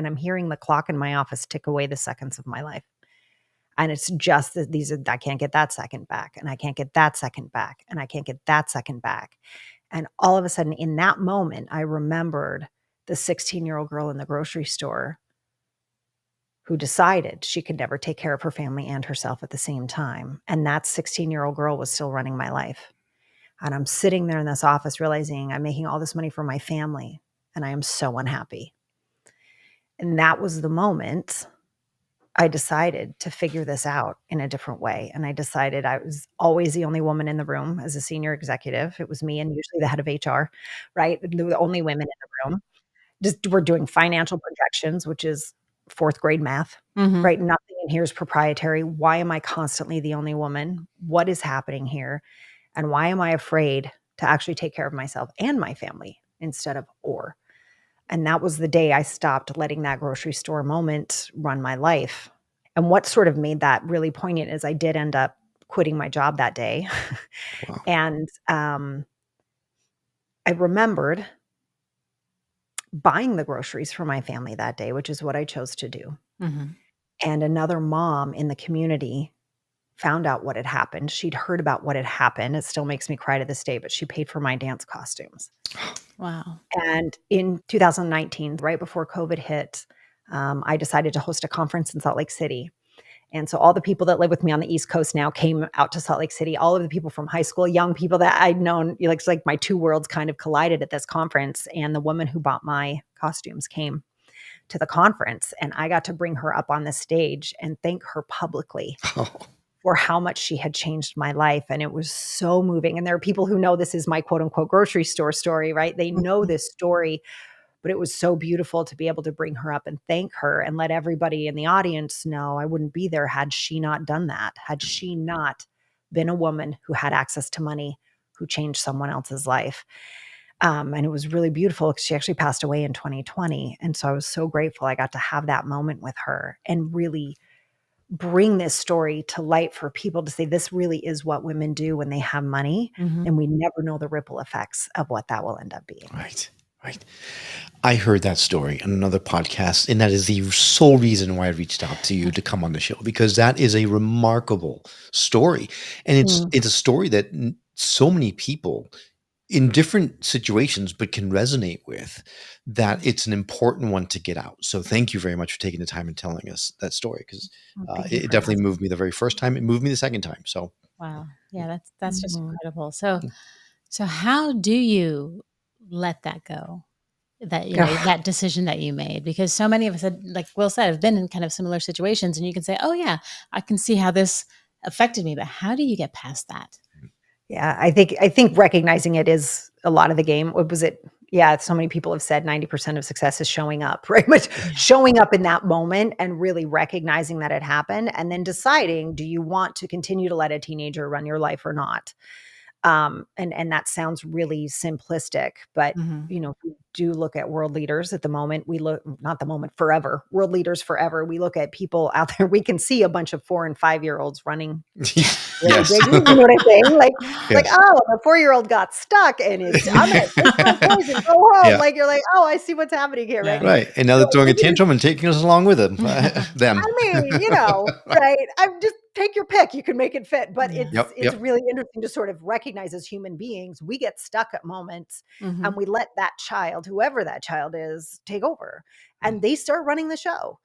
and I'm hearing the clock in my office tick away the seconds of my life. And it's just that I can't get that second back, and I can't get that second back, and I can't get that second back. And all of a sudden in that moment, I remembered the 16-year-old girl in the grocery store who decided she could never take care of her family and herself at the same time. And that 16-year-old girl was still running my life. And I'm sitting there in this office realizing I'm making all this money for my family, and I am so unhappy. And that was the moment I decided to figure this out in a different way. And I decided I was always the only woman in the room as a senior executive. It was me and usually the head of HR, right? The only women in the room. Just we're doing financial projections, which is fourth grade math, Mhm. right? Nothing in here is proprietary. Why am I constantly the only woman? What is happening here? And why am I afraid to actually take care of myself and my family instead of or? And that was the day I stopped letting that grocery store moment run my life. And what sort of made that really poignant is I did end up quitting my job that day. Wow. And I remembered buying the groceries for my family that day, which is what I chose to do. Mhm. And another mom in the community found out what had happened. She'd heard about what had happened. It still makes me cry to this day, but she paid for my dance costumes. Wow. And in 2019, right before COVID hit, I decided to host a conference in Salt Lake City. And so all the people that live with me on the East Coast now came out to Salt Lake City. All of the people from high school, young people that I'd known, it's like my two worlds kind of collided at this conference. And the woman who bought my costumes came to the conference, and I got to bring her up on the stage and thank her publicly Oh, for how much she had changed my life. And it was so moving. And there are people who know this is my quote unquote grocery store story, right? They know this story, but it was so beautiful to be able to bring her up and thank her and let everybody in the audience know I wouldn't be there had she not done that, had she not been a woman who had access to money, who changed someone else's life. And it was really beautiful because she actually passed away in 2020. And so I was so grateful I got to have that moment with her and really bring this story to light for people to say this really is what women do when they have money. Mhm. And we never know the ripple effects of what that will end up being. right. Right. I heard that story on another podcast, and that is the sole reason why I reached out to you to come on the show, because that is a remarkable story. And it's a story that so many people in different situations but can resonate with, that it's an important one to get out. So thank you very much for taking the time and telling us that story, because Thank you it for definitely asking. moved me the very first time. It moved me the second time. So Wow. Yeah, that's just Mhm. incredible. So how do you let that go? That, Ugh. that decision that you made, because so many of us had, like Will said, have been in kind of similar situations, and you can say, "Oh yeah, I can see how this affected me," but how do you get past that? Yeah, I think recognizing it is a lot of the game. What was it? Yeah, so many people have said 90% of success is showing up, right? But Yeah. showing up in that moment and really recognizing that it happened and then deciding, do you want to continue to let a teenager run your life or not? And that sounds really simplistic, but Mhm. if we do look at world leaders at the moment, we look not the moment, forever, world leaders forever. We look at people out there, we can see a bunch of 4 and 5-year-olds running really yes, big. You know what I'm saying? Like, yes, oh, the 4-year-old got stuck and I'm gonna take my toys and go home. yeah, Like you're like, oh, I see what's happening here, right? Yeah. right. And now So they're throwing a we can tantrum and taking us along with them. Them. I mean, right? I'm just take your pick. You can make it fit, but Yeah. it's Yep, it's yep. really interesting to sort of recognize as human beings, we get stuck at moments and Mhm. we let that child, whoever that child is, take over. Mm. And they start running the show.